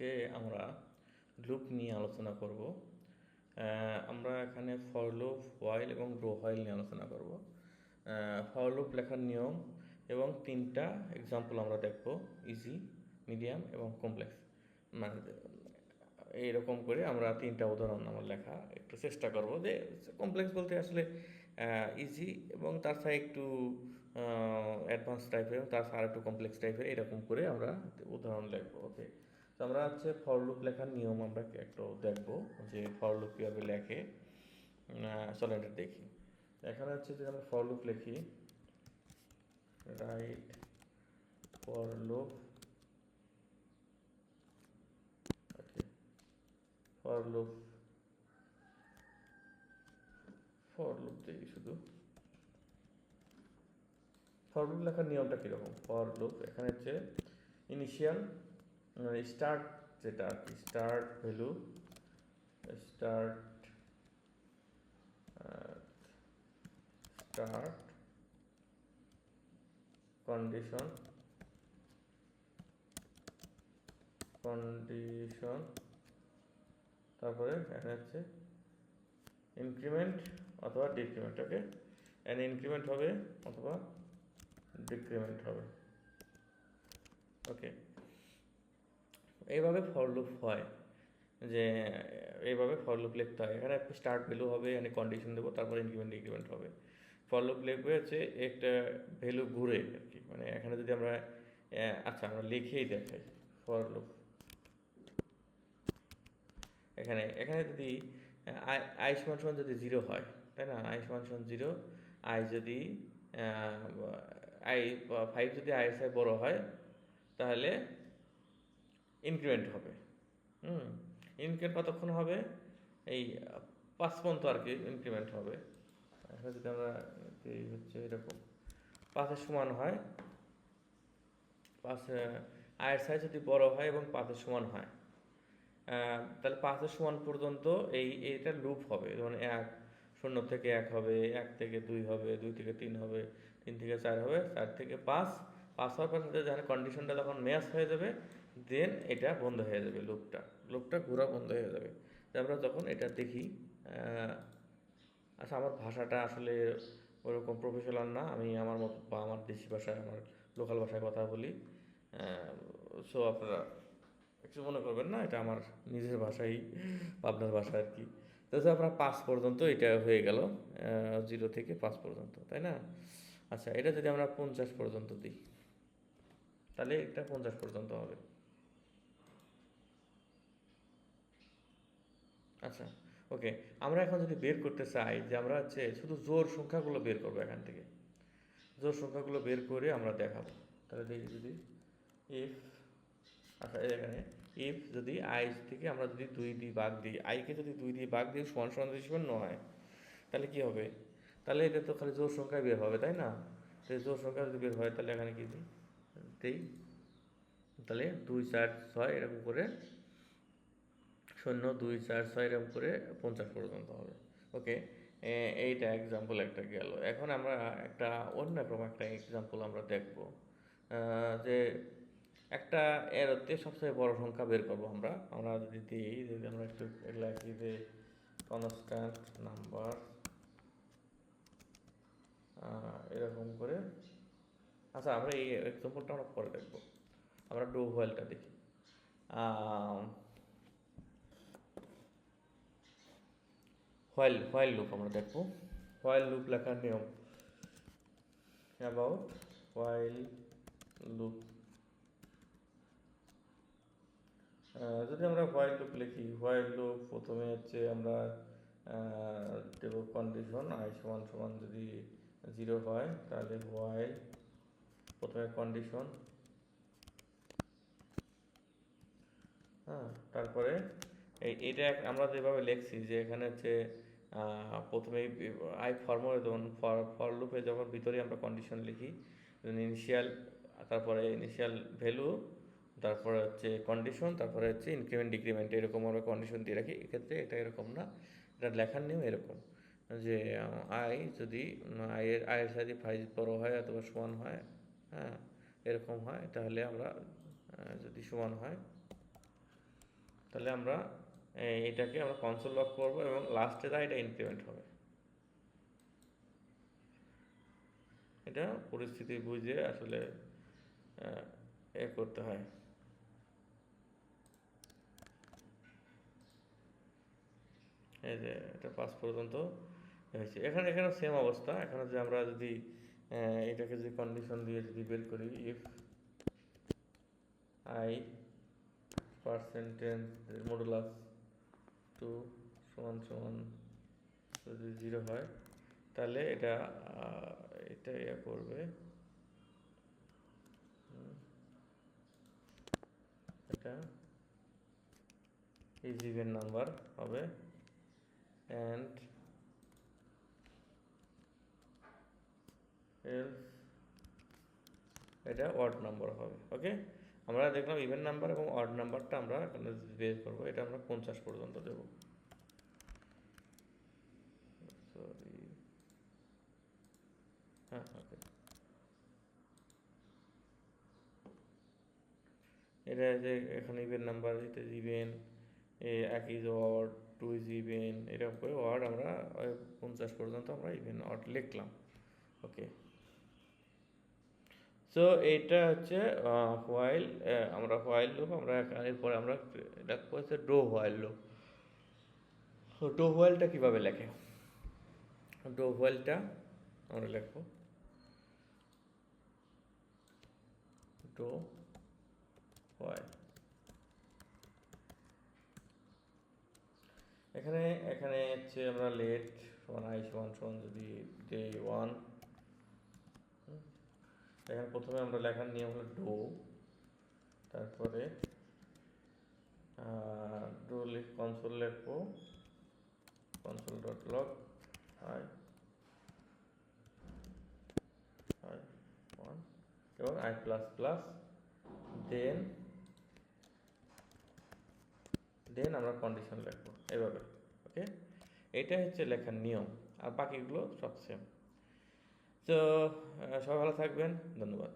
আজকে আমরা লুপ নিয়ে আলোচনা করব। আমরা এখানে ফর লুপ, হোয়াইল এবং ডু হোয়াইল নিয়ে আলোচনা করব। ফর লুপ লেখার নিয়ম এবং 3টা এক্সাম্পল আমরা দেখব, ইজি, মিডিয়াম এবং কমপ্লেক্স। মানে এইরকম করে আমরা 3টা উদাহরণ আমার লেখা একটু চেষ্টা করব, যে কমপ্লেক্স বলতে আসলে ইজি এবং তার সাথে একটু অ্যাডভান্স টাইপের, তার সাথে একটু কমপ্লেক্স টাইপের, এরকম করে আমরা উদাহরণ লিখবো। ওকে, তো আমরা হচ্ছে ফর লুপ লেখার নিয়ম আমরা একটু দেখব, যে ফর লুপ কীভাবে লেখে। চলো এটা দেখি। এখানে হচ্ছে যে আমরা ফর লুপ লিখি, right for loop, okay, for loop দেখি শুধু। ফর লুপ লেখার নিয়মটা কীরকম? ফর লুপ এখানে হচ্ছে ইনিশিয়াল স্টার্ট, যেটা আর কি স্টার্ট ভ্যালু, স্টার্ট কন্ডিশন, তারপরে এখানে হচ্ছে ইনক্রিমেন্ট অথবা ডিক্রিমেন্ট। ওকে, ইনক্রিমেন্ট হবে অথবা ডিক্রিমেন্ট হবে। ওকে, এইভাবে ফর লুপ হয়, যে এইভাবে ফর লুপ লিখতে হয়। এখানে স্টার্ট ভ্যালু হবে, কন্ডিশন দেবো, তারপরে ইনক্রিমেন্ট ডিক্রিমেন্ট হবে। ফর লুপ লিখবে হচ্ছে একটা ভ্যালু ঘুরে আর কি, মানে এখানে যদি আমরা আচ্ছা আমরা লিখেই দেখাই। ফর লুপ এখানে যদি আই সমান সমান যদি 0 হয়, তাই না, আই সমান সমান 0, আই যদি আই 5 যদি আই এর চেয়ে বড় হয়, তাহলে ইনক্রিমেন্ট হবে। ইনক্রিমেন্ট কতক্ষণ হবে? এই 5 পর্যন্ত আর কি ইনক্রিমেন্ট হবে। এখানে যদি আমরা হচ্ছে এরকম 5-এর সমান হয়, 5 আয়ের সাইজ যদি বড় হয় এবং 5-এর সমান হয়, তাহলে 5-এর সমান পর্যন্ত এইটা লুপ হবে। যেমন 0 থেকে 1 হবে, 1 থেকে 2 হবে, 2 থেকে 3 হবে, 3 থেকে 4 হবে, 4 থেকে 5 হওয়ার পর যখন কন্ডিশনটা যখন ম্যাচ হয়ে যাবে, দেন এটা বন্ধ হয়ে যাবে, লুপটা ঘোরা বন্ধ হয়ে যাবে। আমরা যখন এটা দেখি, আচ্ছা আমার ভাষাটা আসলে ওরকম প্রফেশনাল না, আমি আমার মতো বা আমার দেশি ভাষায়, আমার লোকাল ভাষায় কথা বলি। সো আপনারা কিছু মনে করবেন না, এটা আমার নিজের ভাষাই, পাবনার ভাষা আর কি। তো আপনার 5 পর্যন্ত এটা হয়ে গেল, 0 থেকে 5 পর্যন্ত, তাই না? আচ্ছা, এটা যদি আমরা 50 পর্যন্ত দিই, তাহলে এটা 50 পর্যন্ত হবে। আচ্ছা, ওকে, আমরা এখন যদি বের করতে চাই, যে আমরা হচ্ছে শুধু জোড় সংখ্যাগুলো বের করবো, এখান থেকে জোড় সংখ্যাগুলো বের করে আমরা দেখাবো। তাহলে দেখি যদি ইফ, আচ্ছা এখানে ইফ যদি আই থেকে আমরা যদি 2 দিয়ে ভাগ দিই, আইকে যদি 2 দিয়ে ভাগ দিই সমান সমান যদি শূন্য হয়, তাহলে কী হবে? তাহলে এটা তো খালি জোড় সংখ্যায় বের হবে, তাই না? তো জোড় সংখ্যা যদি বের হয়, তাহলে এখানে কি দিই, তাহলে 2, 4, 6 এরকম করে 0, 2, 4, 6 এরকম করে 50 পর্যন্ত হবে। ওকে, এইটা এক্সাম্পল একটা গেল। এখন আমরা একটা অন্যরকম একটা এক্সাম্পল আমরা দেখব, যে একটা এরতে সবচেয়ে বড় সংখ্যা বের করবো আমরা যদি দিই, যদি আমরা একটু লিখি যে কনস্ট্যান্ট নাম্বার, এরকম করে। আচ্ছা, আমরা এই এক্সাম্পলটা আমরা পরে দেখবো, আমরা ডু হোয়াইলটা দেখি। হোয়াইল লুপ আমরা দেখবো। হোয়াইল লুপ লেখার নিয়ম, অ্যাবাউট হোয়াইল লুপ। যদি আমরা হোয়াইল লুপ লিখি, হোয়াইল লুপ প্রথমে হচ্ছে আমরা দেব কন্ডিশন, আই সমান সমান যদি 0 হয়, তাহলে হোয়াইল প্রথমে কন্ডিশন, তারপরে এইটা আমরা যেভাবে লিখছি, যে এখানে হচ্ছে প্রথমেই আই ফর্মুলা, যেমন ফর লুপে যখন ভিতরে আমরা কন্ডিশন লিখি, ইনিশিয়াল, তারপরে ইনিশিয়াল ভ্যালু, তারপরে হচ্ছে কন্ডিশন, তারপরে হচ্ছে ইনক্রিমেন্ট ডিক্রিমেন্ট, এরকম আমরা কন্ডিশন দিয়ে রাখি। এক্ষেত্রে এটা এরকম না, এটা লেখার নিয়ম এরকম, যে আই যদি আয়ের সাথে 5 বড় হয় অথবা সমান হয়, এরকম হয়, তাহলে আমরা যদি সমান হয়, তাহলে আমরা এটাকে আমরা কনসোল লক করব এবং লাস্টে এটা ইনক্রিমেন্ট হবে। এটা পরিস্থিতি বুঝে আসলে করতে হয়। এই যে এটা 5 পর্যন্ত হয়েছে। এখানেও সেম অবস্থা। এখানে যে আমরা যদি এটাকে যদি কন্ডিশন দিয়ে যদি বের করি, ইফ আই পার্সেন্টেজ মডুলাস 2 সমান সমান যদি 0 হয়, তাহলে এটা ইয়ে করবে, এটা ইজ ইভেন নাম্বার হবে অ্যান্ড এলস এটা অড নাম্বার হবে। ওকে, আমরা দেখলাম ইভেন নাম্বার এবং অড নাম্বারটা আমরা এখানে বের করবো। এটা আমরা 50 পর্যন্ত দেব। সরি, হ্যাঁ ওকে, এটা যে এখানে ইভেন নাম্বার, এটা ইভেন, এক ইজ অড, 2 ইজ ইভেন, এরকম করে অড আমরা 50 পর্যন্ত আমরা ইভেন অড লিখলাম। ওকে, সো এইটা হচ্ছে হোয়াইল, আমরা হোয়াইল লুপ, আমরা এরপরে আমরা লিখবো হচ্ছে ডো হোয়াইল লুপ। ডো হোয়াইলটা কীভাবে লেখে? ডো হোয়াইলটা আমরা লিখবো ডো হোয়াইল। এখানে এখানে হচ্ছে আমরা লেট সমান আই সমান সমান যদি ডে 1, এখানে প্রথমে আমরা লেখার নিয়ম হলো ডো, তারপরে ডো কনসোল লিখবো, কনসোল ডট লগ আই 1 এবং আই প্লাস প্লাস, দেন আমরা কন্ডিশন লিখবো এভাবে। ওকে, এটা হচ্ছে লেখার নিয়ম, আর বাকিগুলো সব সেম। তো সবাই ভালো থাকবেন, ধন্যবাদ।